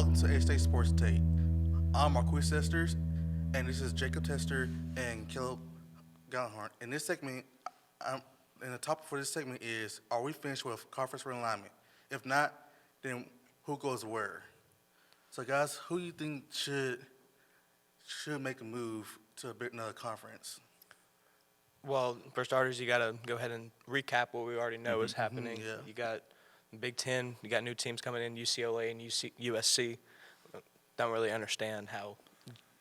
Welcome to A-State Sports Take. I'm Marquis Sisters, and this is Jacob Tester and Caleb Gallenhart. In this segment, and the topic for this segment is, are we finished with conference realignment? If not, then who goes where? So guys, who do you think should make a move to another conference? Well, for starters, you got to go ahead and recap what we already know is happening. Yeah. You got Big Ten, you got new teams coming in, UCLA and USC. Don't really understand how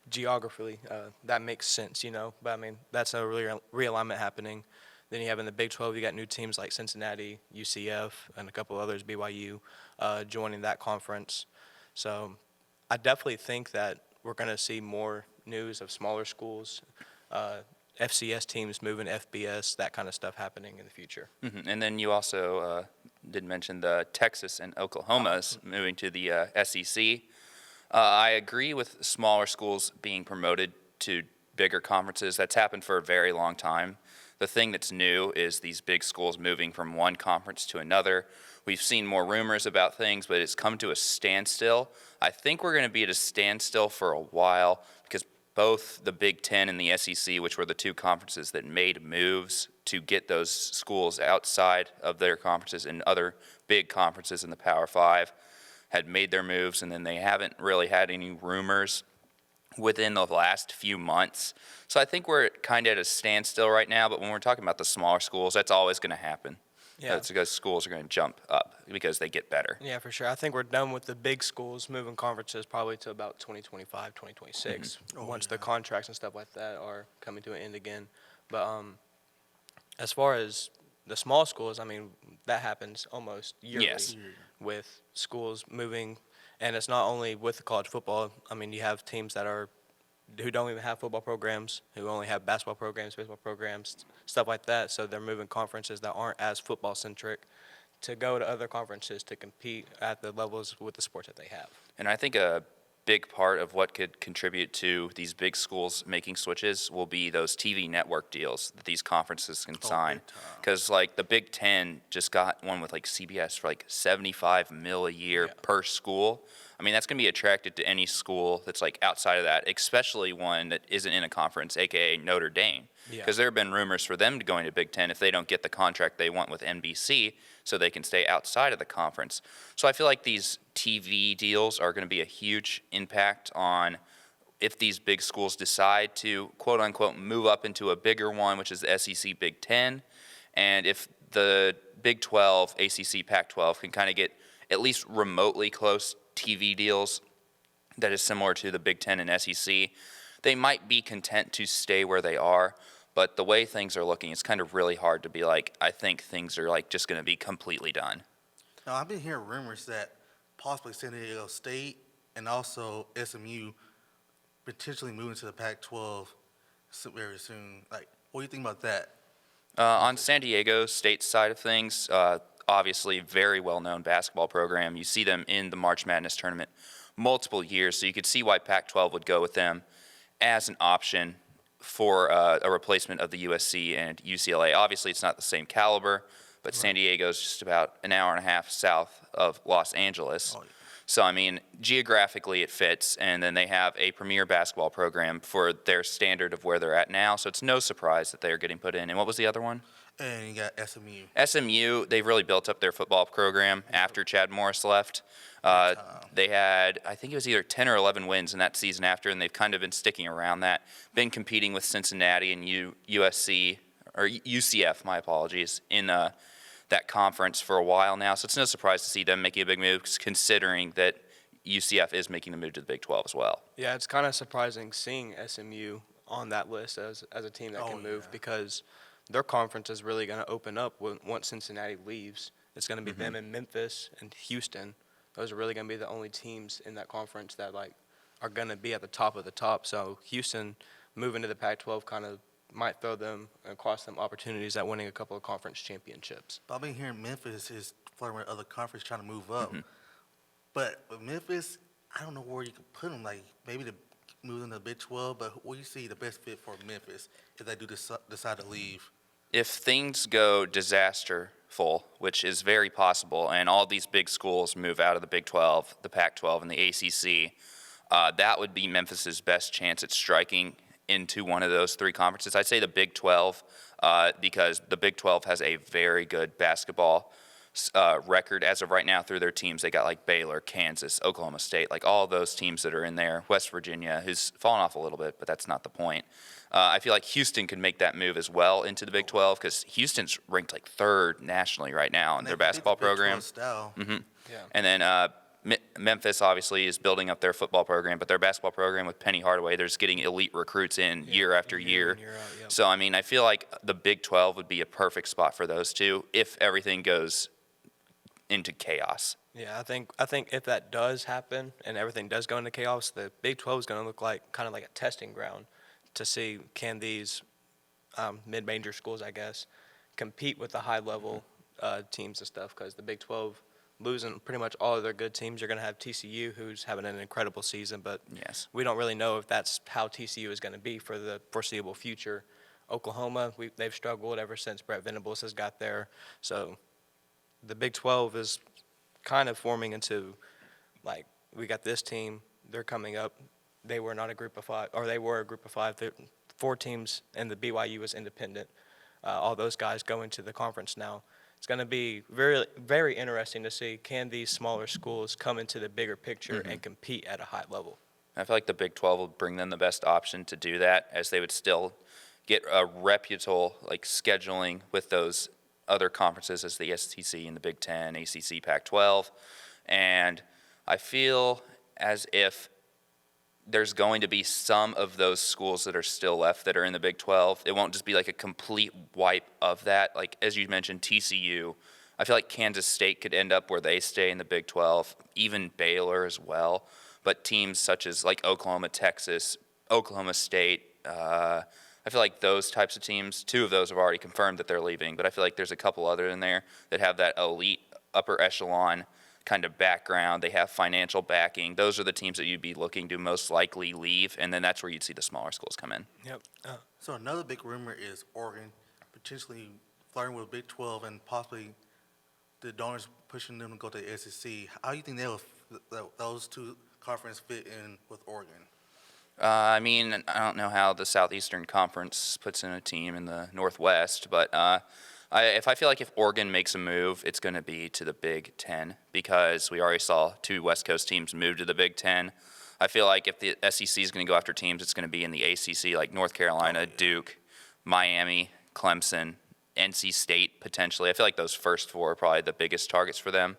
geographically that makes sense, But, I mean, that's a realignment happening. Then you have in the Big 12, you got new teams like Cincinnati, UCF, and a couple others, BYU, joining that conference. So I definitely think that we're going to see more news of smaller schools, FCS teams moving to FBS, that kind of stuff happening in the future. Mm-hmm. And then you also did mention the Texas and Oklahoma's moving to the SEC. I agree with smaller schools being promoted to bigger conferences. That's happened for a very long time. The thing that's new is these big schools moving from one conference to another. We've seen more rumors about things, but it's come to a standstill. I think we're going to be at a standstill for a while because both the Big Ten and the SEC, which were the two conferences that made moves to get those schools outside of their conferences, and other big conferences in the Power Five had made their moves, and then they haven't really had any rumors within the last few months. So I think we're kind of at a standstill right now, but when we're talking about the smaller schools, that's always going to happen. Yeah. That's because schools are going to jump up because they get better. Yeah, for sure. I think we're done with the big schools moving conferences probably to about 2025, 2026, once the contracts and stuff like that are coming to an end again. But as far as the small schools, I mean, that happens almost yearly with schools moving. And it's not only with the college football. I mean, you have teams who don't even have football programs, who only have basketball programs, baseball programs, stuff like that. So they're moving conferences that aren't as football-centric to go to other conferences to compete at the levels with the sports that they have. And I think a big part of what could contribute to these big schools making switches will be those TV network deals that these conferences can sign. Because, like, the Big Ten just got one with, like, CBS for, like, $75 million a year per school. I mean, that's going to be attracted to any school that's, like, outside of that, especially one that isn't in a conference, a.k.a. Notre Dame. Because there have been rumors for them to go into Big Ten if they don't get the contract they want with NBC so they can stay outside of the conference. So I feel like these TV deals are going to be a huge impact on if these big schools decide to, quote-unquote, move up into a bigger one, which is the SEC Big Ten, and if the Big 12, ACC, Pac-12 can kind of get at least remotely close TV deals that is similar to the Big Ten and SEC, they might be content to stay where they are. But the way things are looking, it's kind of really hard to be like, I think things are like just going to be completely done. Now, I've been hearing rumors that possibly San Diego State and also SMU potentially moving to the Pac-12 very soon. Like, what do you think about that? On San Diego State's side of things, obviously very well-known basketball program. You see them in the March Madness tournament multiple years, so you could see why Pac-12 would go with them as an option for a replacement of the USC and UCLA. Obviously, it's not the same caliber, but San Diego is just about an hour and a half south of Los Angeles. So, I mean, geographically it fits, and then they have a premier basketball program for their standard of where they're at now, so it's no surprise that they're getting put in. And what was the other one? And you got SMU. SMU, they've really built up their football program after Chad Morris left. They had, I think it was either 10 or 11 wins in that season after, and they've kind of been sticking around that, been competing with Cincinnati and USC, or UCF, my apologies, in that conference for a while now. So it's no surprise to see them making a big move, considering that UCF is making the move to the Big 12 as well. Yeah, it's kind of surprising seeing SMU on that list as a team that can move because their conference is really going to open up once Cincinnati leaves. It's going to be them in Memphis and Houston. Those are really going to be the only teams in that conference that are going to be at the top of the top. So Houston moving to the Pac-12 kind of might throw them and cost them opportunities at winning a couple of conference championships. But I've been hearing Memphis is flirting with other conferences trying to move up. But with Memphis, I don't know where you can put them. Like, maybe to move into the Big 12, but where do you see the best fit for Memphis if they do decide to leave? if things go disasterful, which is very possible, and all these big schools move out of the Big 12, the Pac-12, and the ACC, that would be Memphis's best chance at striking into one of those three conferences. I'd say the Big 12, because the Big 12 has a very good basketball record as of right now through their teams. They got like Baylor, Kansas, Oklahoma State, like all those teams that are in there. West Virginia, who's fallen off a little bit, but that's not the point. I feel like Houston could make that move as well into the Big 12 because Houston's ranked like third nationally right now in their basketball program. Mm-hmm. Yeah. And then Memphis obviously is building up their football program, but their basketball program with Penny Hardaway, they're just getting elite recruits in year after year. Year out, yep. So, I mean, I feel like the Big 12 would be a perfect spot for those two if everything goes into chaos. Yeah, I think if that does happen and everything does go into chaos, the Big 12 is going to look like kind of like a testing ground to see can these mid-major schools, I guess, compete with the high-level teams and stuff. Because the Big 12 losing pretty much all of their good teams, you're going to have TCU, who's having an incredible season, but Yes. we don't really know if that's how TCU is going to be for the foreseeable future. Oklahoma, they've struggled ever since Brett Venables has got there, so the Big 12 is kind of forming into, like, we got this team, they're coming up. They were not a group of five, or they were a group of five. 4 teams, and the BYU was independent. All those guys go into the conference now. It's going to be very, very interesting to see, can these smaller schools come into the bigger picture and compete at a high level? I feel like the Big 12 will bring them the best option to do that, as they would still get a reputable like scheduling with those other conferences as the SEC and the Big 10, ACC, Pac-12. And I feel as if there's going to be some of those schools that are still left that are in the Big 12. It won't just be like a complete wipe of that. Like, as you mentioned, TCU. I feel like Kansas State could end up where they stay in the Big 12, even Baylor as well. But teams such as like Oklahoma, Texas, Oklahoma State, I feel like those types of teams, 2 of those have already confirmed that they're leaving, but I feel like there's a couple other in there that have that elite upper echelon kind of background. They have financial backing. Those are the teams that you'd be looking to most likely leave, and then that's where you'd see the smaller schools come in. Yep. So another big rumor is Oregon potentially flirting with Big 12 and possibly the donors pushing them to go to the SEC. How do you think those two conferences fit in with Oregon? I mean, I don't know how the Southeastern Conference puts in a team in the Northwest, but I feel like if Oregon makes a move, it's going to be to the Big 10 because we already saw 2 West Coast teams move to the Big 10. I feel like if the SEC is going to go after teams, it's going to be in the ACC, like North Carolina, Duke, Miami, Clemson, NC State potentially. I feel like those first 4 are probably the biggest targets for them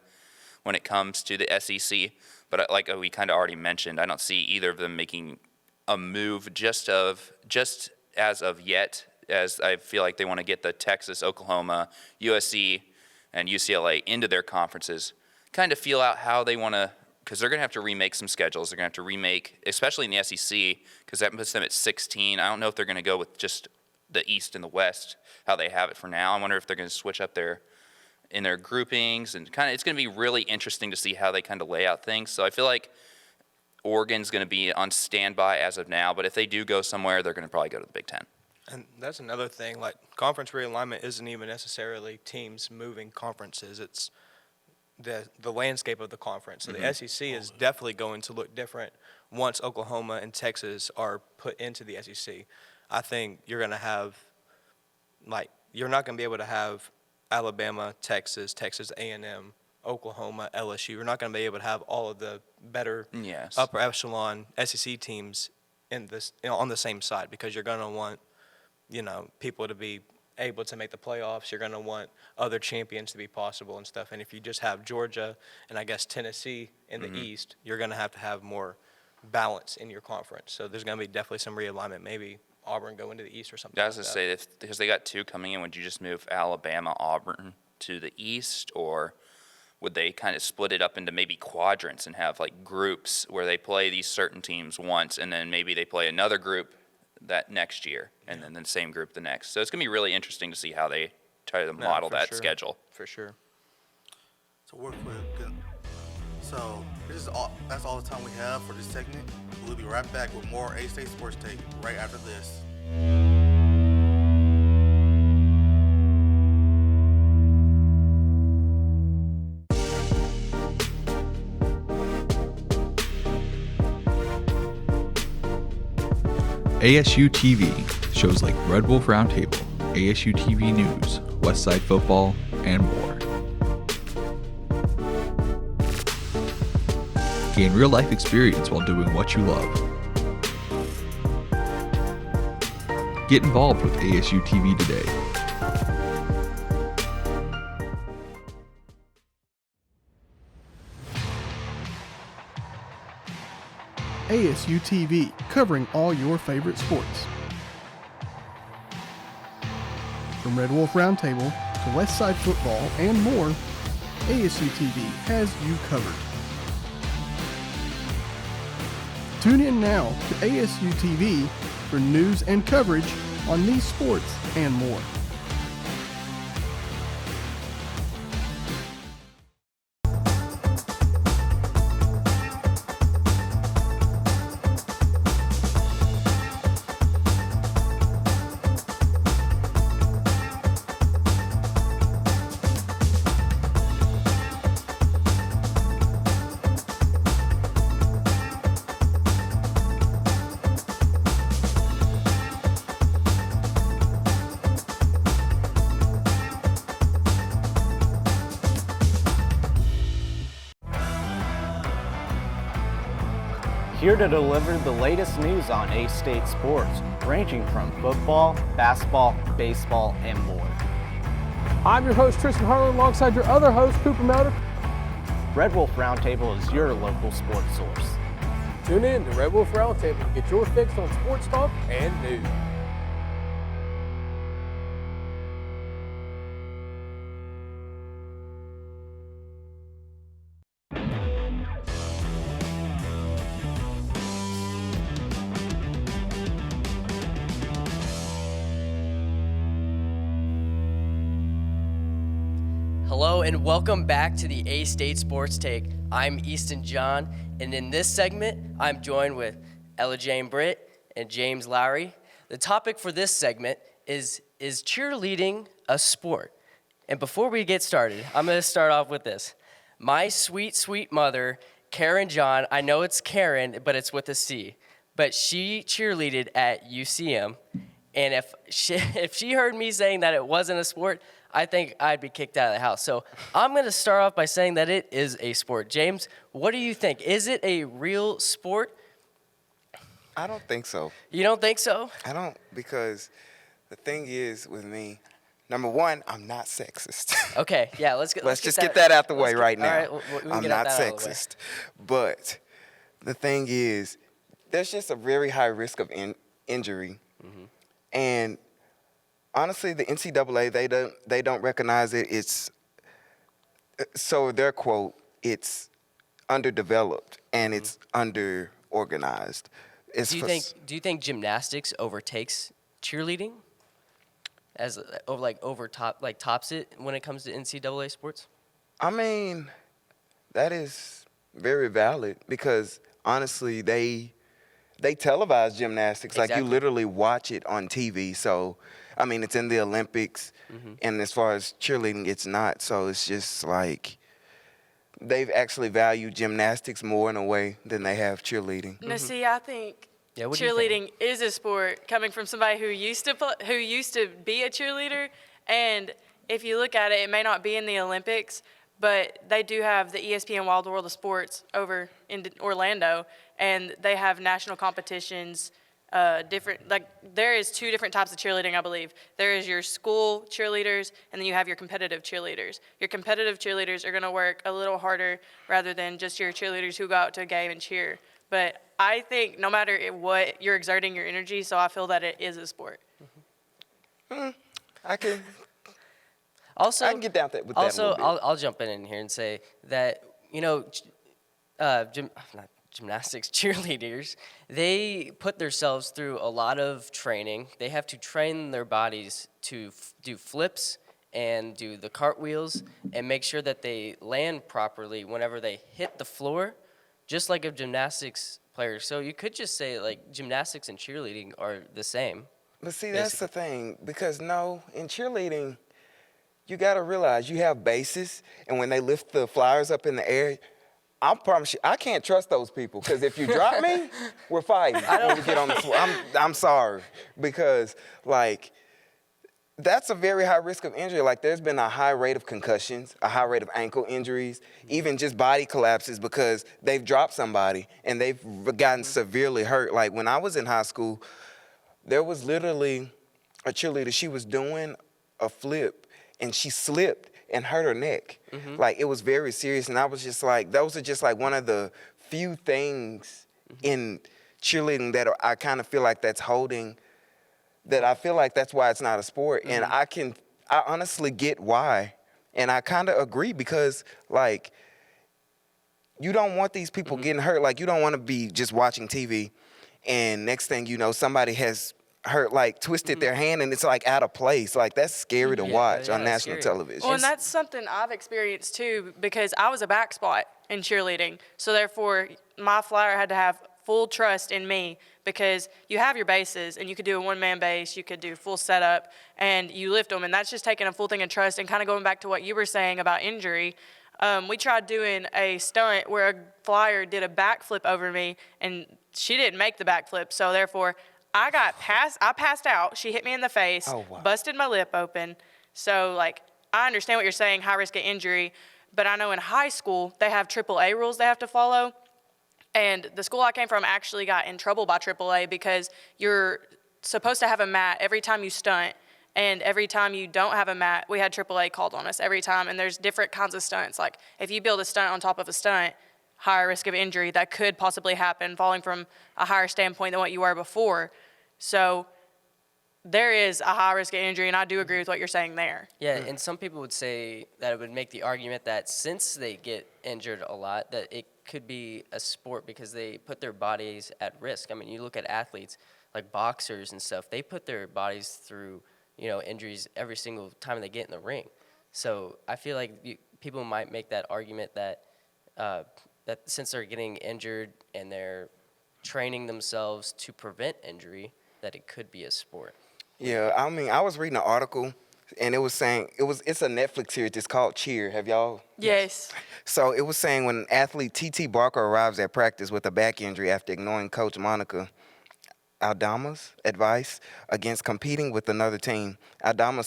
when it comes to the SEC. But like we kind of already mentioned, I don't see either of them making a move just as of yet, as I feel like they want to get the Texas, Oklahoma, USC, and UCLA into their conferences, kind of feel out how they want to, because they're going to have to remake some schedules. They're going to have to remake, especially in the SEC, because that puts them at 16. I don't know if they're going to go with just the East and the West, how they have it for now. I wonder if they're going to switch up in their groupings, and kind of it's going to be really interesting to see how they kind of lay out things. So I feel like Oregon's going to be on standby as of now, but if they do go somewhere, they're going to probably go to the Big 10. And that's another thing, like conference realignment isn't even necessarily teams moving conferences. It's the landscape of the conference. So the SEC is definitely going to look different once Oklahoma and Texas are put into the SEC. I think you're going to have, like, you're not going to be able to have Alabama, Texas, Texas A&M, Oklahoma, LSU. You're not going to be able to have all of the better upper echelon SEC teams in this on the same side because you're going to want, people to be able to make the playoffs. You're going to want other champions to be possible and stuff. And if you just have Georgia and I guess Tennessee in the East, you're going to have more balance in your conference. So there's going to be definitely some realignment. Maybe Auburn go into the East or something. I was going to say, because they got 2 coming in, would you just move Alabama, Auburn to the East, or would they kind of split it up into maybe quadrants and have like groups where they play these certain teams once and then maybe they play another group that next year and then the same group the next? So it's going to be really interesting to see how they try to model that schedule. For sure. So we're quick. So that's all the time we have for this segment. We'll be right back with more A-State Sports Take right after this. ASU-TV, shows like Red Wolf Roundtable, ASU-TV News, Westside Football, and more. Gain real-life experience while doing what you love. Get involved with ASU-TV today. ASU-TV, covering all your favorite sports. From Red Wolf Roundtable to Westside Football and more, ASU-TV has you covered. Tune in now to ASU-TV for news and coverage on these sports and more. Here to deliver the latest news on A-State sports, ranging from football, basketball, baseball, and more. I'm your host, Tristan Harlan, alongside your other host, Cooper Melder. Red Wolf Roundtable is your local sports source. Tune in to Red Wolf Roundtable to get your fix on sports talk and news. Hello and welcome back to the A-State Sports Take. I'm Easton John, and in this segment, I'm joined with Ella Jane Britt and James Lowry. The topic for this segment is cheerleading a sport? And before we get started, I'm going to start off with this. My sweet, sweet mother, Karen John, I know it's Karen, but it's with a C, but she cheerleaded at UCM, and if she heard me saying that it wasn't a sport, I think I'd be kicked out of the house. So I'm going to start off by saying that it is a sport. James, what do you think? Is it a real sport? I don't think so. You don't think so? I don't, because the thing is with me, number one, I'm not sexist. Okay, yeah, let's just get that out the way right now. All right, we can I'm get not that out of the way. sexist. But the thing is, there's just a very high risk of injury. Mm-hmm. And honestly, the NCAA, they don't recognize it. It's, so their quote, it's underdeveloped and it's under-organized. Do you think gymnastics overtakes cheerleading? Tops it when it comes to NCAA sports? I mean, that is very valid because honestly, they televise gymnastics. Exactly. Like you literally watch it on TV. So, I mean, it's in the Olympics, and as far as cheerleading, it's not. So it's just like they've actually valued gymnastics more in a way than they have cheerleading. No, see, I think cheerleading is a sport coming from somebody who used to be a cheerleader. And if you look at it, it may not be in the Olympics, but they do have the ESPN Wild World of Sports over in Orlando, and they have national competitions. There is two different types of cheerleading, I believe. There is your school cheerleaders, and then you have your competitive cheerleaders. Your competitive cheerleaders are going to work a little harder rather than just your cheerleaders who go out to a game and cheer. But I think no matter what, you're exerting your energy, so I feel that it is a sport. I can get down with that. Also, I'll jump in here and say that, gymnastics cheerleaders, they put themselves through a lot of training. They have to train their bodies to do flips and do the cartwheels and make sure that they land properly whenever they hit the floor, just like a gymnastics player. So you could just say like gymnastics and cheerleading are the same. But see, that's the thing, because in cheerleading, you got to realize you have bases, and when they lift the flyers up in the air, I promise you, I can't trust those people because if you drop me, we're fighting. When we get on the floor. I'm sorry because like that's a very high risk of injury. Like there's been a high rate of concussions, a high rate of ankle injuries, even just body collapses because they've dropped somebody and they've gotten severely hurt. Like when I was in high school, there was literally a cheerleader. She was doing a flip and she slipped and hurt her neck. Like it was very serious, and I was just like, those are just like one of the few things in cheerleading that I kind of feel like that's holding, that I feel like that's why it's not a sport. And I honestly get why, and I kind of agree because like you don't want these people getting hurt. Like you don't want to be just watching TV, and next thing you know, somebody has hurt, like twisted their hand and it's like out of place. Like that's scary to watch on national television. Well, and that's something I've experienced too because I was a back spot in cheerleading. So therefore, my flyer had to have full trust in me because you have your bases and you could do a one-man base, you could do full setup, and you lift them. And that's just taking a full thing of trust. And kind of going back to what you were saying about injury, we tried doing a stunt where a flyer did a backflip over me, and she didn't make the backflip. So therefore, I passed out. She hit me in the face, busted my lip open. So, like, I understand what you're saying, high risk of injury, but I know in high school they have AAA rules they have to follow. And the school I came from actually got in trouble by AAA because you're supposed to have a mat every time you stunt. And every time you don't have a mat, we had AAA called on us every time. And there's different kinds of stunts. Like, if you build a stunt on top of a stunt, higher risk of injury that could possibly happen falling from a higher standpoint than what you were before. So there is a high risk of injury, and I do agree with what you're saying there. Yeah, and some people would say that it would make the argument that since they get injured a lot, that it could be a sport because they put their bodies at risk. I mean, you look at athletes like boxers and stuff, they put their bodies through, injuries every single time they get in the ring. So I feel like people might make that argument that that since they're getting injured and they're training themselves to prevent injury, that it could be a sport. Yeah, I mean, I was reading an article, and it was saying it's a Netflix series. It's called Cheer. Have y'all? Yes. So it was saying when athlete T.T. Barker arrives at practice with a back injury after ignoring Coach Monica Aldama's advice against competing with another team, Aldama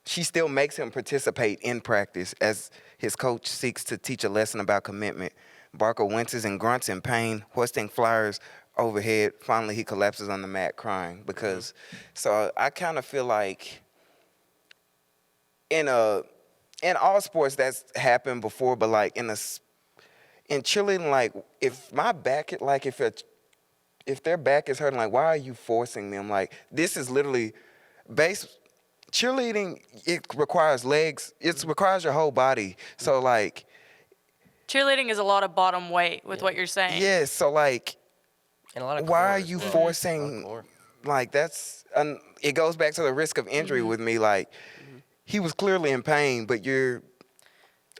she still makes him participate in practice as his coach seeks to teach a lesson about commitment. Barker winces and grunts in pain, hoisting flyers overhead. Finally, he collapses on the mat crying because, so I kind of feel like in all sports that's happened before, but like in cheerleading, like if my back, like if their back is hurting, like why are you forcing them? Like this is literally cheerleading, it requires legs, it requires your whole body. So like cheerleading is a lot of bottom weight with what you're saying. Yeah, so like and a lot of why are you forcing, like that's, it goes back to the risk of injury with me. Like he was clearly in pain, but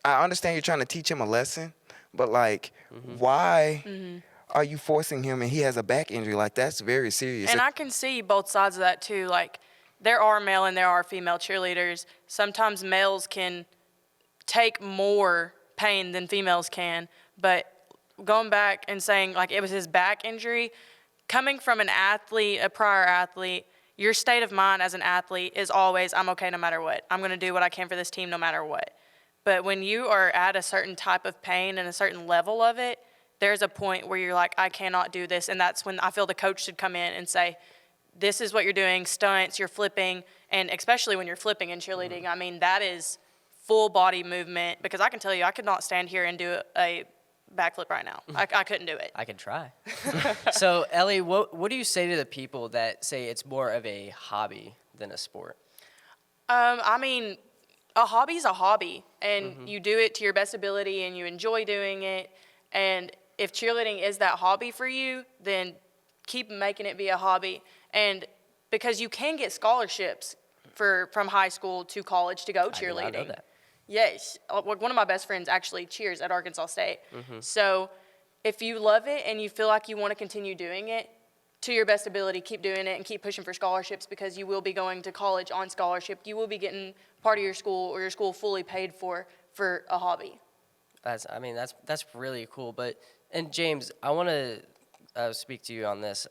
I understand you're trying to teach him a lesson, but like why are you forcing him and he has a back injury? Like that's very serious. And I can see both sides of that too. Like there are male and there are female cheerleaders. Sometimes males can take more pain than females can, but going back and saying like it was his back injury, coming from an athlete, a prior athlete, your state of mind as an athlete is always, I'm okay no matter what. I'm going to do what I can for this team no matter what. But when you are at a certain type of pain and a certain level of it, there's a point where you're like, I cannot do this. And that's when I feel the coach should come in and say, this is what you're doing, stunts, you're flipping. And especially when you're flipping in cheerleading, I mean, that is full body movement. Because I can tell you, I could not stand here and do a backflip right now. I couldn't do it. I could try. So, Ellie, what do you say to the people that say it's more of a hobby than a sport? I mean, a hobby is a hobby, and you do it to your best ability, and you enjoy doing it. And if cheerleading is that hobby for you, then keep making it be a hobby. And because you can get scholarships from high school to college to go cheerleading. I did not know that. Yes. One of my best friends actually cheers at Arkansas State. So if you love it and you feel like you want to continue doing it, to your best ability, keep doing it and keep pushing for scholarships because you will be going to college on scholarship. You will be getting part of your school or your school fully paid for a hobby. That's really cool. And James, I want to speak to you on this.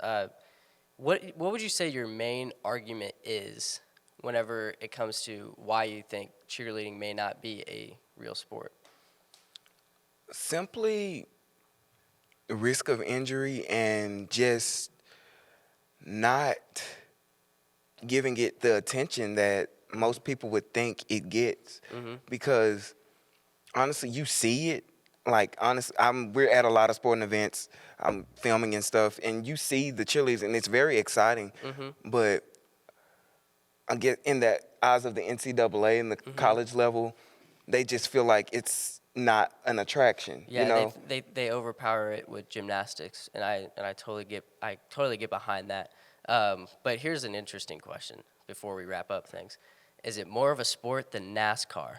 What would you say your main argument is whenever it comes to why you think cheerleading may not be a real sport? Simply the risk of injury and just not giving it the attention that most people would think it gets. Because honestly, you see it. Like, honestly, we're at a lot of sporting events, I'm filming and stuff, and you see the cheerleaders, and it's very exciting. But I get in the eyes of the NCAA and the college level, they just feel like it's not an attraction. Yeah, you know? they overpower it with gymnastics, and I totally get behind that. But here's an interesting question before we wrap up things: is it more of a sport than NASCAR?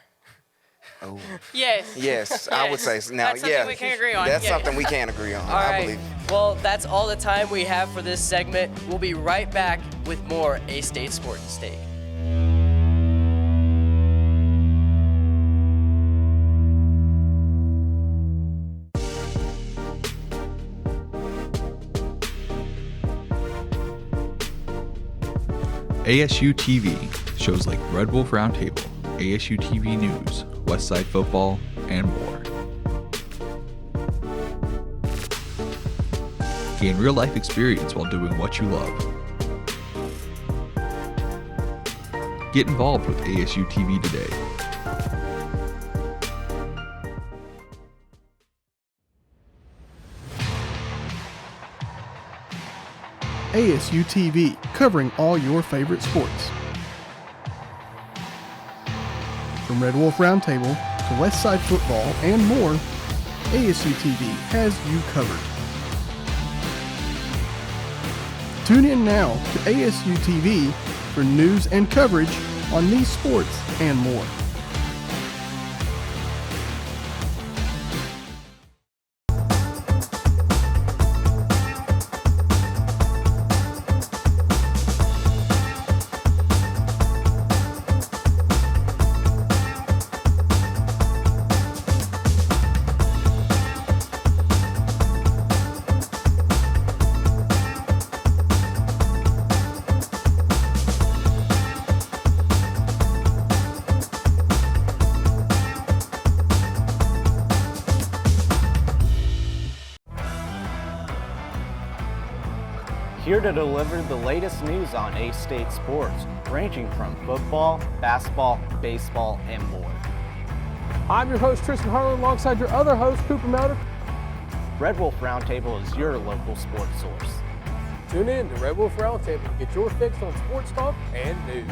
Oh. Yes. Yes, I would say so. Now, That's something we can agree on. That's Yeah. something we can agree on. All I right. believe. Well, that's all the time we have for this segment. We'll be right back with more A-State Sports Take. ASU-TV, shows like Red Wolf Roundtable, ASU-TV News, Westside Football, and more. Gain real-life experience while doing what you love. Get involved with ASU-TV today. ASU-TV, covering all your favorite sports. From Red Wolf Roundtable to Westside Football and more, ASU-TV has you covered. Tune in now to ASU-TV for news and coverage on these sports and more. Here to deliver the latest news on A-State sports, ranging from football, basketball, baseball, and more. I'm your host, Tristan Harlan, alongside your other host, Cooper Melder. Red Wolf Roundtable is your local sports source. Tune in to Red Wolf Roundtable to get your fix on sports talk and news.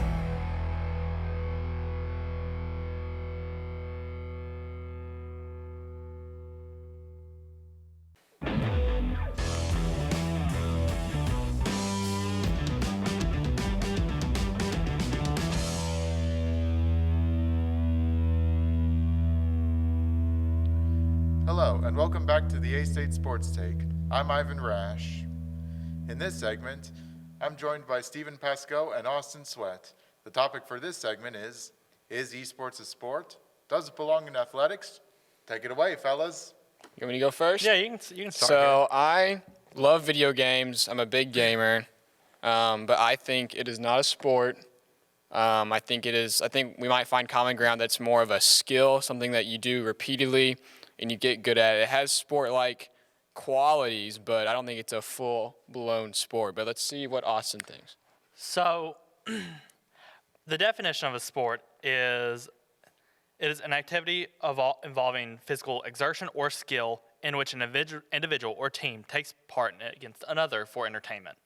Hello, and welcome back to the A-State Sports Take. I'm Ivan Rash. In this segment, I'm joined by Stephen Pascoe and Austin Sweat. The topic for this segment is esports a sport? Does it belong in athletics? Take it away, fellas. You want me to go first? Yeah, you can start. So I love video games. I'm a big gamer, but I think it is not a sport. I think we might find common ground that's more of a skill, something that you do repeatedly and you get good at it. It has sport-like qualities, but I don't think it's a full-blown sport. But let's see what Austin thinks. So the definition of a sport is it is an activity involving physical exertion or skill in which an individual or team takes part in it against another for entertainment.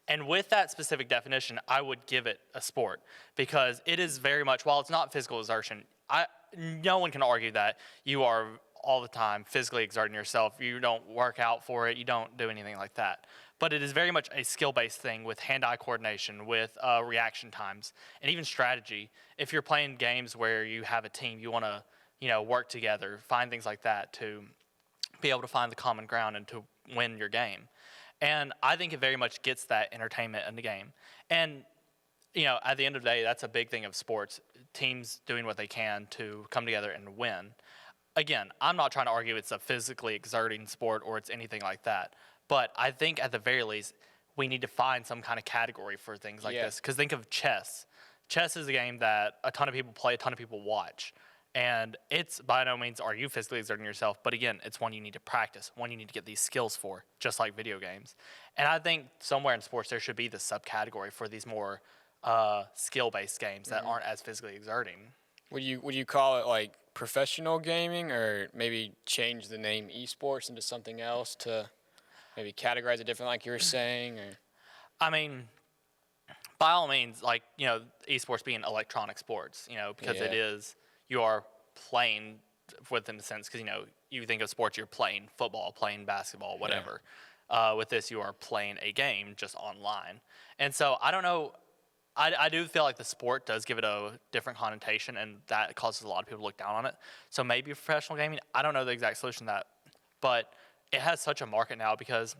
And with that specific definition, I would give it a sport because it is very much, while it's not physical exertion, no one can argue that you are all the time physically exerting yourself. You don't work out for it. You don't do anything like that. But it is very much a skill-based thing with hand-eye coordination, with reaction times, and even strategy. If you're playing games where you have a team, you want to, work together, find things like that to be able to find the common ground and to win your game. And I think it very much gets that entertainment in the game. And, at the end of the day, that's a big thing of sports, teams doing what they can to come together and win. again, I'm not trying to argue it's a physically exerting sport or it's anything like that. But I think at the very least, we need to find some kind of category for things like this. Because think of chess. Chess is a game that a ton of people play, a ton of people watch. And it's by no means are you physically exerting yourself, but again, it's one you need to practice, one you need to get these skills for, just like video games. And I think somewhere in sports there should be this subcategory for these more skill-based games that aren't as physically exerting. Would you call it like professional gaming, or maybe change the name esports into something else to maybe categorize it different, like you were saying? Or I mean, by all means, like, you know, esports being electronic sports, you know, because it is, you are playing within a sense, because, you know, you think of sports, you're playing football, playing basketball, whatever. With this, you are playing a game just online. And so I don't know, I do feel like the sport does give it a different connotation, and that causes a lot of people to look down on it. So maybe professional gaming, I don't know the exact solution to that, but it has such a market now because,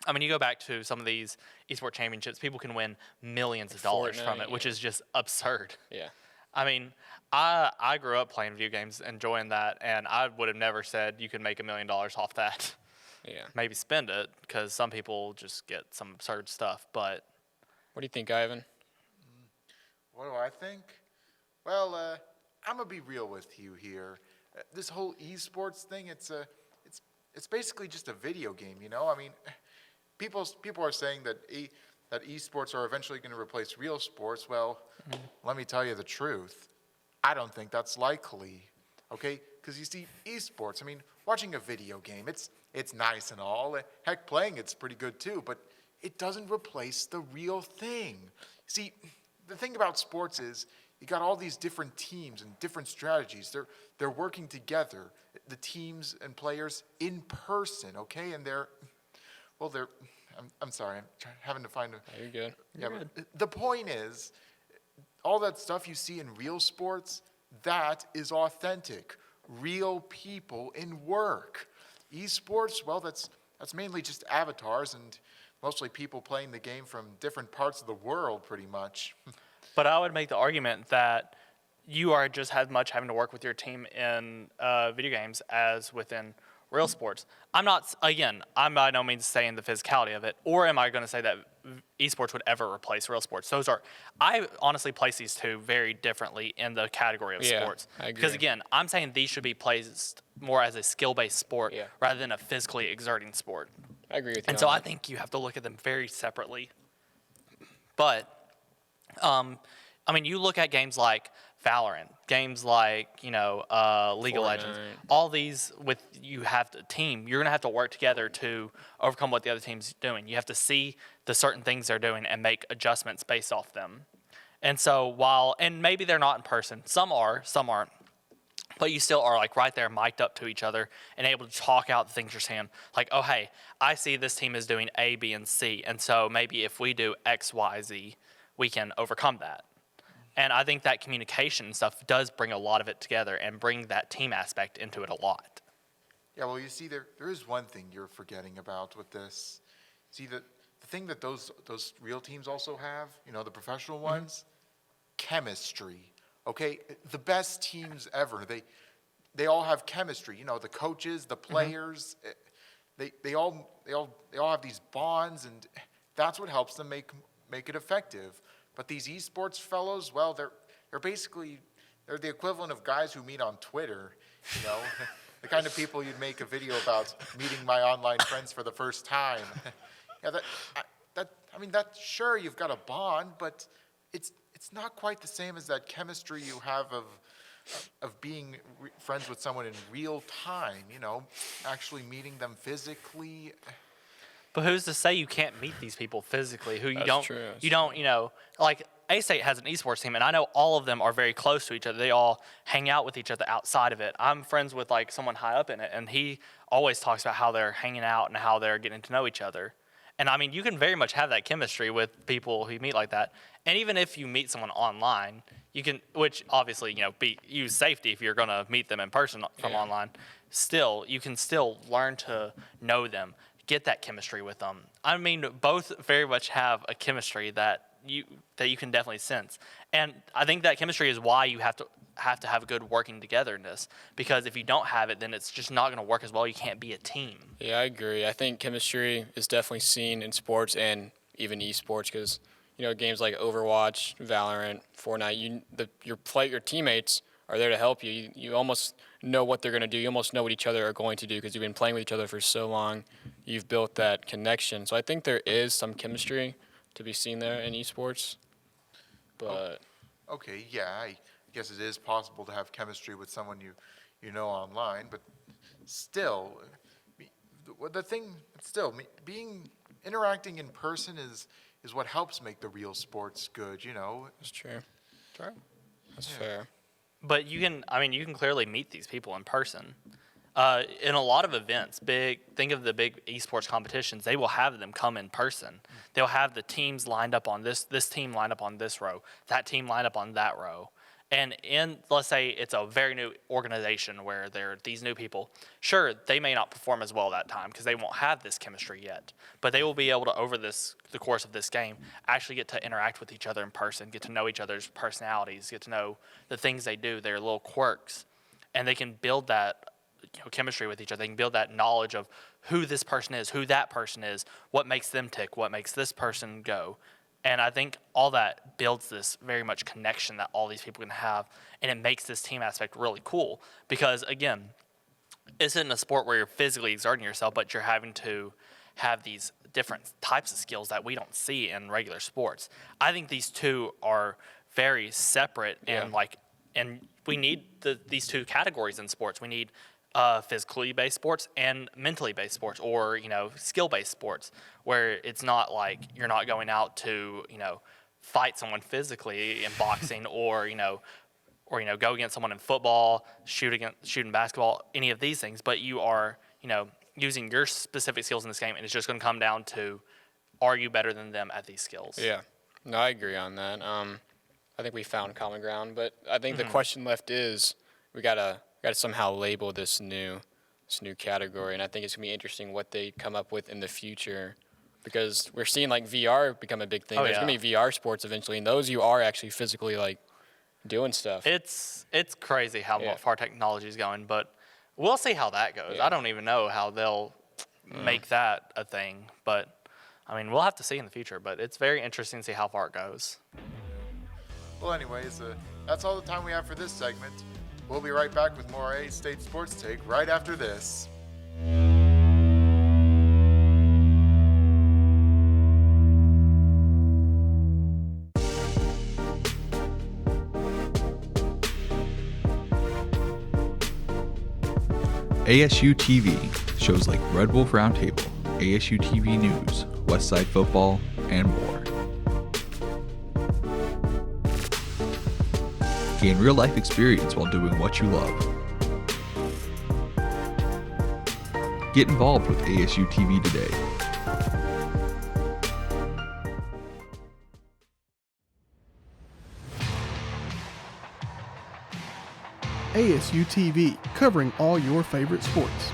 I mean, you go back to some of these esports championships, people can win millions of dollars from it, which is just absurd. Yeah. I mean, I grew up playing video games, enjoying that, and I would have never said you could make $1 million off that. Yeah. Maybe spend it, because some people just get some absurd stuff, but. What do you think, Ivan? What do I think? Well, I'm gonna be real with you here. This whole esports thing, it's basically just a video game, you know? I mean, people are saying that that esports are eventually going to replace real sports. Well, let me tell you the truth. I don't think that's likely. Okay? Because you see, esports, I mean, watching a video game, it's nice and all. Heck, playing it's pretty good too, but it doesn't replace the real thing. See, the thing about sports is you got all these different teams and different strategies. They're working together, the teams and players in person, okay? And I'm sorry, having to find a. You're good. Yeah, but the point is, all that stuff you see in real sports, that is authentic, real people in work. Esports, well, that's mainly just avatars and mostly people playing the game from different parts of the world, pretty much. But I would make the argument that you are just as much having to work with your team in video games as within real sports. I'm by no means saying the physicality of it, or am I going to say that esports would ever replace real sports? I honestly place these two very differently in the category of sports. I agree. Because again, I'm saying these should be placed more as a skill-based sport rather than a physically exerting sport. I agree with you. And so I think you have to look at them very separately. But, I mean, you look at games like Valorant, games like, you know, League of Legends, all these you have a team. You're going to have to work together to overcome what the other team's doing. You have to see the certain things they're doing and make adjustments based off them. And so and maybe they're not in person. Some are, some aren't. But you still are like right there mic'd up to each other and able to talk out the things you're saying. Like, oh, hey, I see this team is doing A, B, and C. And so maybe if we do X, Y, Z, we can overcome that. And I think that communication and stuff does bring a lot of it together and bring that team aspect into it a lot. Yeah, well, you see, there is one thing you're forgetting about with this. See, the thing that those real teams also have, you know, the professional ones, chemistry. Okay, the best teams ever. They all have chemistry. You know, the coaches, the players, they all have these bonds, and that's what helps them make it effective. But these esports fellows, well, they're basically the equivalent of guys who meet on Twitter. You know, the kind of people you'd make a video about meeting my online friends for the first time. Yeah, sure, you've got a bond, but it's not quite the same as that chemistry you have of being friends with someone in real time, you know, actually meeting them physically. But who's to say you can't meet these people physically who you That's don't, true. you know, like A-State has an esports team, and I know all of them are very close to each other. They all hang out with each other outside of it. I'm friends with like someone high up in it, and he always talks about how they're hanging out and how they're getting to know each other. And I mean, you can very much have that chemistry with people who meet like that. And even if you meet someone online, you can, which obviously, you know, use safety if you're going to meet them in person from online. Still, you can still learn to know them, get that chemistry with them. I mean, both very much have a chemistry that you can definitely sense. And I think that chemistry is why you have to have good working togetherness, because if you don't have it, then it's just not going to work as well. You can't be a team. Yeah, I agree. I think chemistry is definitely seen in sports and even esports because, games like Overwatch, Valorant, Fortnite, your teammates are there to help you. You almost know what they're going to do. You almost know what each other are going to do because you've been playing with each other for so long. You've built that connection. So I think there is some chemistry to be seen there in esports. But Okay, yeah, I guess it is possible to have chemistry with someone you know online, but still, interacting in person is what helps make the real sports good, that's true. That's fair. But you can clearly meet these people in person. In a lot of events, think of the big esports competitions, they will have them come in person. They'll have the teams lined up on this team lined up on this row, that team lined up on that row. And let's say it's a very new organization where there are these new people. Sure, they may not perform as well that time because they won't have this chemistry yet. But they will be able to, over the course of this game, actually get to interact with each other in person, get to know each other's personalities, get to know the things they do, their little quirks. And they can build that chemistry with each other. They can build that knowledge of who this person is, who that person is, what makes them tick, what makes this person go. And I think all that builds this very much connection that all these people can have, and it makes this team aspect really cool. Because, again, this isn't a sport where you're physically exerting yourself, but you're having to have these different types of skills that we don't see in regular sports. I think these two are very separate, and we need these two categories in sports. We need physically based sports and mentally based sports, or skill based sports, where it's not like you're not going out to fight someone physically in boxing or go against someone in football, shoot in basketball, any of these things, but you are using your specific skills in this game, and it's just going to come down to, are you better than them at these skills? Yeah, no, I agree on that. I think we found common ground, but I think the question left is we gotta somehow label this new category, and I think it's gonna be interesting what they come up with in the future, because we're seeing like VR become a big thing. There's gonna be VR sports eventually, and those you are actually physically doing stuff. It's crazy how far technology is going, but we'll see how that goes. I don't even know how they'll make that a thing, but we'll have to see in the future. But it's very interesting to see how far it goes. Well, anyways, that's all the time we have for this segment. We'll be right back with more A-State Sports Take right after this. ASU-TV, shows like Red Wolf Roundtable, ASU-TV News, Westside Football, and more. Gain real-life experience while doing what you love. Get involved with ASU-TV today. ASU-TV, covering all your favorite sports.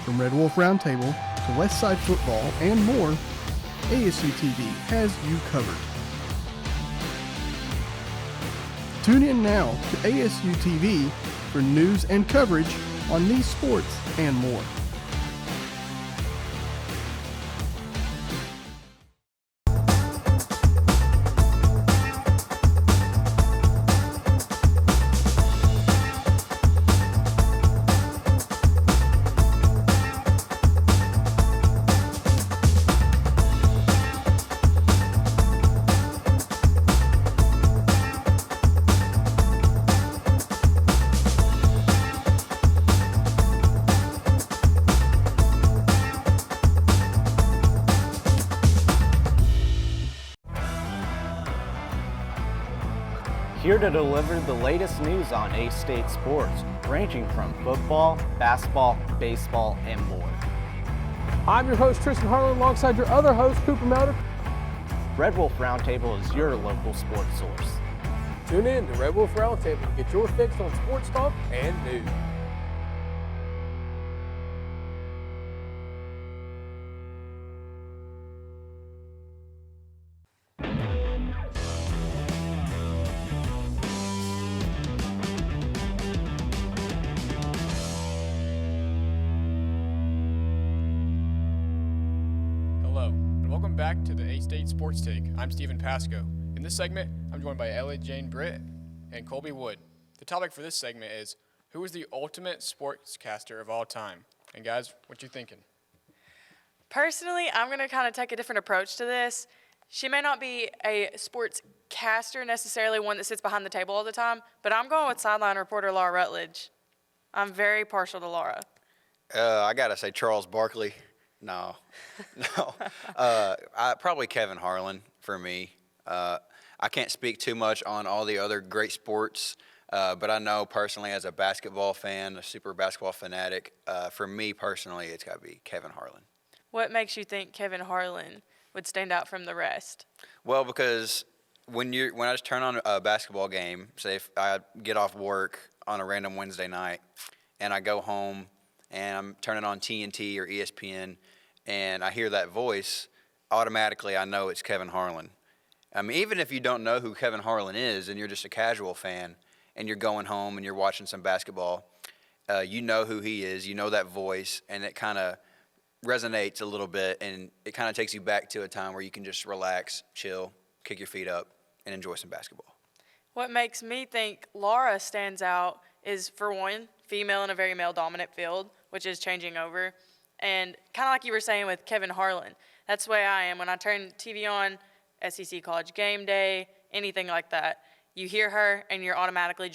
From Red Wolf Roundtable to Westside Football and more, ASU-TV has you covered. Tune in now to ASU-TV for news and coverage on these sports and more. Here to deliver the latest news on A-State sports, ranging from football, basketball, baseball, and more. I'm your host, Tristan Harlan, alongside your other host, Cooper Melder. Red Wolf Roundtable is your local sports source. Tune in to Red Wolf Roundtable to get your fix on sports talk and news. and welcome back to the A-State Sports Take. I'm Stephen Pasco. In this segment, I'm joined by Ellie Jane Britt and Colby Wood. The topic for this segment is, who is the ultimate sportscaster of all time? And guys, what you thinking? Personally, I'm going to kind of take a different approach to this. She may not be a sportscaster necessarily, one that sits behind the table all the time, but I'm going with sideline reporter Laura Rutledge. I'm very partial to Laura. I got to say Charles Barkley. No. Probably Kevin Harlan for me. I can't speak too much on all the other great sports, but I know personally as a basketball fan, a super basketball fanatic, for me personally, it's got to be Kevin Harlan. What makes you think Kevin Harlan would stand out from the rest? Well, because when I just turn on a basketball game, say if I get off work on a random Wednesday night and I go home and I'm turning on TNT or ESPN and I hear that voice, automatically I know it's Kevin Harlan. I mean, even if you don't know who Kevin Harlan is and you're just a casual fan and you're going home and you're watching some basketball, you know who he is, you know that voice, and it kind of resonates a little bit, and it kind of takes you back to a time where you can just relax, chill, kick your feet up, and enjoy some basketball. What makes me think Laura stands out is, for one, female in a very male-dominant field, which is changing over. And kind of like you were saying with Kevin Harlan, that's the way I am. When I turn TV on, SEC College Game Day, anything like that, you hear her and you're automatically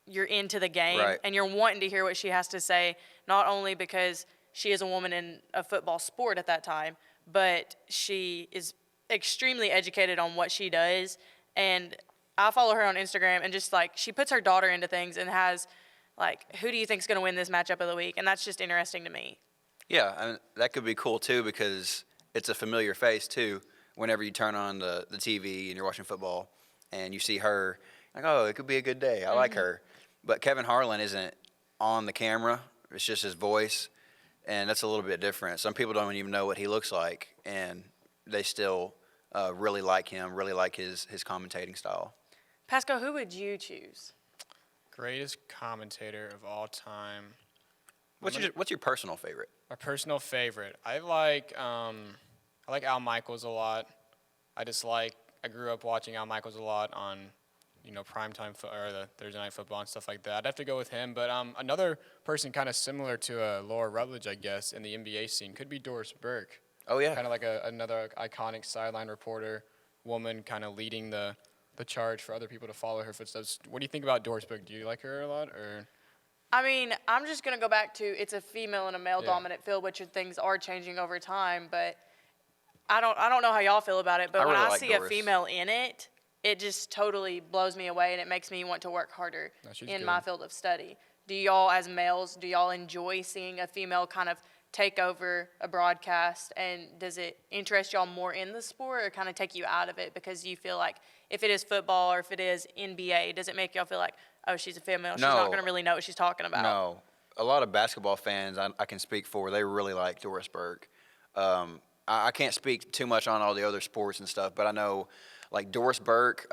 you're into the game, right, and you're wanting to hear what she has to say, not only because she is a woman in a football sport at that time, but she is extremely educated on what she does. And I follow her on Instagram, and just she puts her daughter into things and has who do you think is going to win this matchup of the week? And that's just interesting to me. Yeah, I mean, that could be cool too, because it's a familiar face too. Whenever you turn on the TV and you're watching football and you see her, oh, it could be a good day. I like her. But Kevin Harlan isn't on the camera. It's just his voice. And that's a little bit different. Some people don't even know what he looks like, and they still really like him, really like his commentating style. Pascal, who would you choose? Greatest commentator of all time. What's your personal favorite? My personal favorite, I like Al Michaels a lot. I grew up watching Al Michaels a lot on primetime or the Thursday night football and stuff like that. I'd have to go with him. But another person kind of similar to Laura Rutledge, I guess, in the NBA scene could be Doris Burke. Oh, yeah. Kind of like another iconic sideline reporter, woman kind of leading the charge for other people to follow her footsteps. What do you think about Doris Burke? Do you like her a lot? Or? I mean, I'm just going to go back to it's a female in a male-dominant field, which things are changing over time. But I don't know how y'all feel about it. But when I see a female in it, it just totally blows me away, and it makes me want to work harder in my field of study. Do y'all, as males, enjoy seeing a female kind of take over a broadcast, and does it interest y'all more in the sport or kind of take you out of it because you feel like if it is football or if it is NBA, does it make y'all feel like, oh, she's a female, she's not going to really know what she's talking about? No. A lot of basketball fans I can speak for, they really like Doris Burke. I can't speak too much on all the other sports and stuff, but I know like Doris Burke,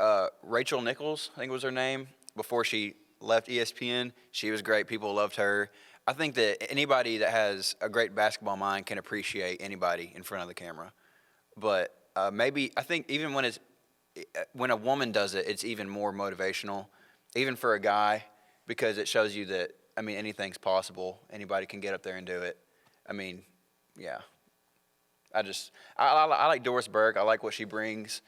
Rachel Nichols, I think was her name, before she left ESPN. She was great. People loved her. I think that anybody that has a great basketball mind can appreciate anybody in front of the camera. But I think even when a woman does it, it's even more motivational, even for a guy, because it shows you that, anything's possible. Anybody can get up there and do it. Yeah. I like Doris Burke. I like what she brings.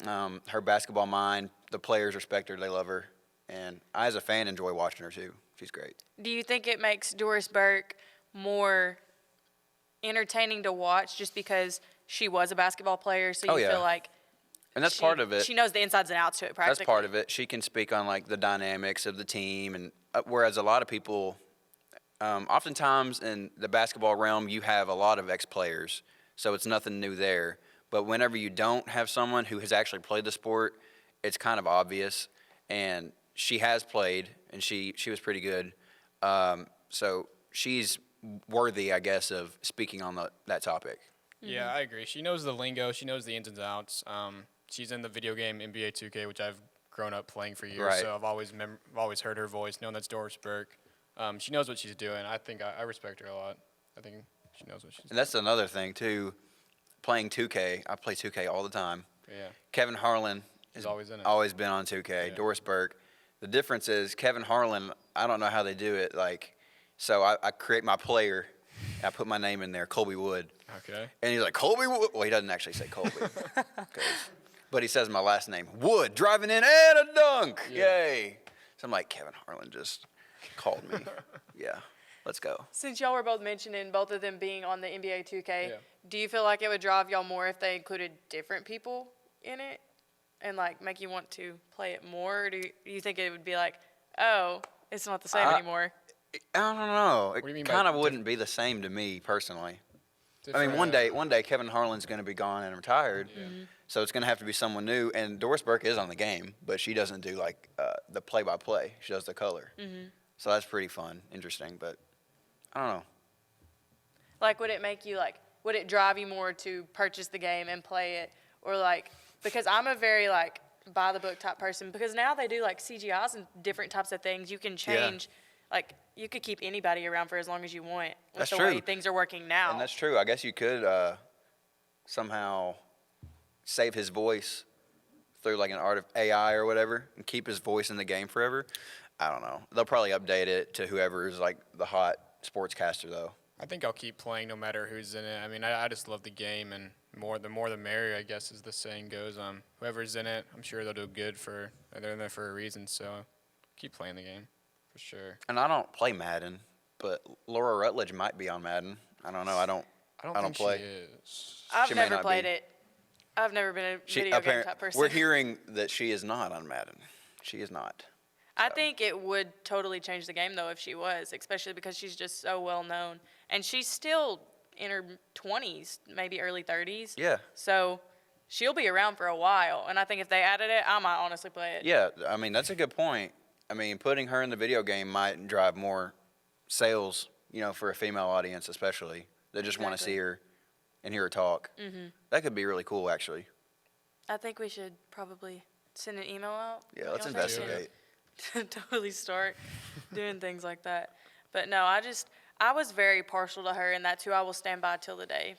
Her basketball mind, the players respect her, they love her, and I as a fan enjoy watching her too. She's great. Do you think it makes Doris Burke more entertaining to watch just because she was a basketball player, so you feel like and that's part of it. She knows the insides and outs to it practically. That's part of it. She can speak on like the dynamics of the team, and whereas a lot of people, oftentimes in the basketball realm, you have a lot of ex-players, so it's nothing new there. But whenever you don't have someone who has actually played the sport, it's kind of obvious. And she has played, and she was pretty good. So she's worthy, I guess, of speaking on that topic. Yeah, I agree. She knows the lingo. She knows the ins and outs. She's in the video game NBA 2K, which I've grown up playing for years. Right. So I've always heard her voice, known that's Doris Burke. She knows what she's doing. I think I respect her a lot. I think she knows what she's doing. And that's another thing, too. playing 2K. I play 2K all the time. Yeah. Kevin Harlan He's always in it. always been on 2K. Yeah. Doris Burke. The difference is Kevin Harlan, I don't know how they do it. Like, so I create my player. I put my name in there, Colby Wood. Okay. And he's like, Colby Wood. Well, he doesn't actually say Colby. But he says my last name, Wood, driving in and a dunk. Yeah. Yay. So I'm like, Kevin Harlan just called me. Yeah, let's go. Since y'all were both mentioning both of them being on the NBA 2K, Yeah. do you feel like it would drive y'all more if they included different people in it and like make you want to play it more? Or do you think it would be like, oh, it's not the same anymore? I don't know. do you mean It by kind of wouldn't be the same to me personally. I mean, Different, one day Kevin Harlan's going to be gone and retired, Mm-hmm. so it's going to have to be someone new. And Doris Burke is on the game, but she doesn't do like the play-by-play. She does the color. Mm-hmm. So that's pretty fun, interesting. But I don't know. Like, would it make you like, would it drive you more to purchase the game and play it? Or like, because I'm a very like by the book type person, because now they do like CGIs and different types of things. You can change, like, you could keep anybody around for as long as you want with That's the true. way things are working now. And that's true. I guess you could somehow save his voice through like an art of AI or whatever and keep his voice in the game forever. I don't know. They'll probably update it to whoever is like the hot sportscaster though. I think I'll keep playing no matter who's in it. I mean, I just love the game, and the more the merrier, I guess, as the saying goes. Whoever's in it, I'm sure they'll do good they're in there for a reason. So keep playing the game for sure. And I don't play Madden, but Laura Rutledge might be on Madden. I don't know. I don't think play. she is. I've She may never not played be. it. I've never been a She video game type person. We're hearing that she is not on Madden. She is not. I think it would totally change the game, though, if she was, especially because she's just so well known. And she's still in her 20s, maybe early 30s. Yeah. So she'll be around for a while. And I think if they added it, I might honestly play it. Yeah, I mean, that's a good point. I mean, putting her in the video game might drive more sales, for a female audience especially. They just want to Exactly. see her and hear her talk. Mm-hmm. That could be really cool, actually. I think we should probably send an email out. Yeah, What let's y'all think? investigate. Totally start doing things like that. But no, I was very partial to her, and that's who I will stand by till the day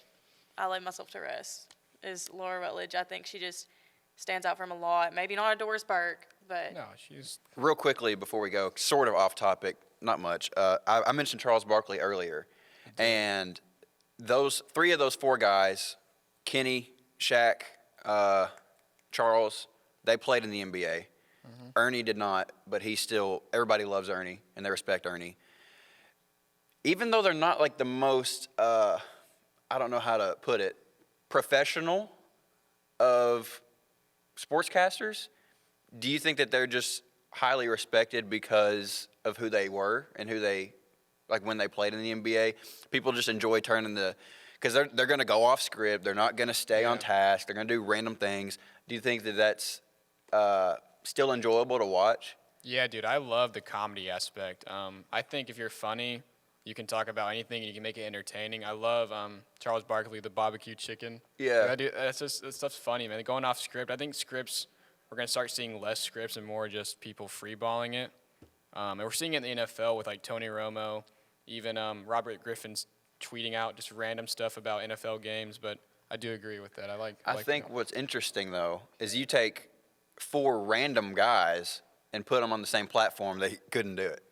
I lay myself to rest, is Laura Rutledge. I think she just stands out from a lot. Maybe not a Doris Burke, but No, she's. Real quickly before we go, sort of off topic, not much. I mentioned Charles Barkley earlier, and those 3 of those 4 guys, Kenny, Shaq, Charles, they played in the NBA. Ernie did not, but everybody loves Ernie, and they respect Ernie. Even though they're not like the most, I don't know how to put it, professional of sportscasters, do you think that they're just highly respected because of who they were and when they played in the NBA? People just enjoy because they're going to go off script. They're not going to stay on task. They're going to do random things. Do you think that that's still enjoyable to watch? Yeah, dude, I love the comedy aspect. I think if you're funny, you can talk about anything and you can make it entertaining. I love Charles Barkley, the barbecue chicken. Yeah. That stuff's funny, man. Going off script. I think we're going to start seeing less scripts and more just people freeballing it. And we're seeing it in the NFL with like Tony Romo, even Robert Griffin's tweeting out just random stuff about NFL games. But I do agree with that. I think what's interesting, though, is you take 4 random guys and put them on the same platform, they couldn't do it.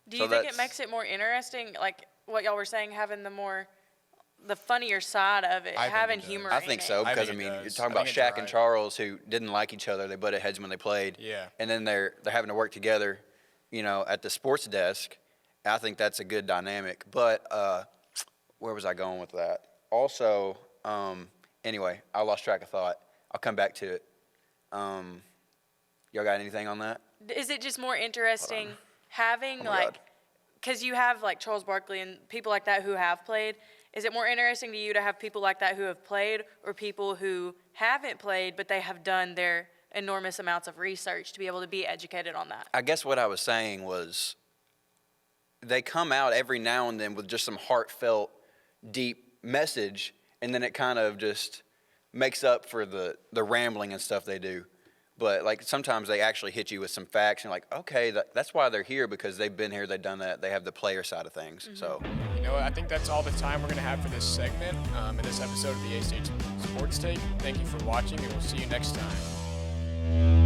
do you think it makes it more interesting, like what y'all were saying, having the funnier side of it, having humor I think so, because, you're talking about Shaq and Charles, who didn't like each other. They butted heads when they played. Yeah. And then they're having to work together, at the sports desk. I think that's a good dynamic. But where was I going with that? Also, anyway, I lost track of thought. I'll come back to it. Y'all got anything on that? Is it just more interesting having, Oh my like, God. because you have, like, Charles Barkley and people like that who have played, is it more interesting to you to have people like that who have played or people who haven't played but they have done their enormous amounts of research to be able to be educated on that? I guess what I was saying was they come out every now and then with just some heartfelt, deep message, and then it kind of just makes up for the rambling and stuff they do. But like sometimes they actually hit you with some facts, and you're like, okay, that's why they're here, because they've been here, they've done that, they have the player side of things. So, You know what? I think that's all the time we're going to have for this segment in this episode of the A-State Sports Take. Thank you for watching, and we'll see you next time.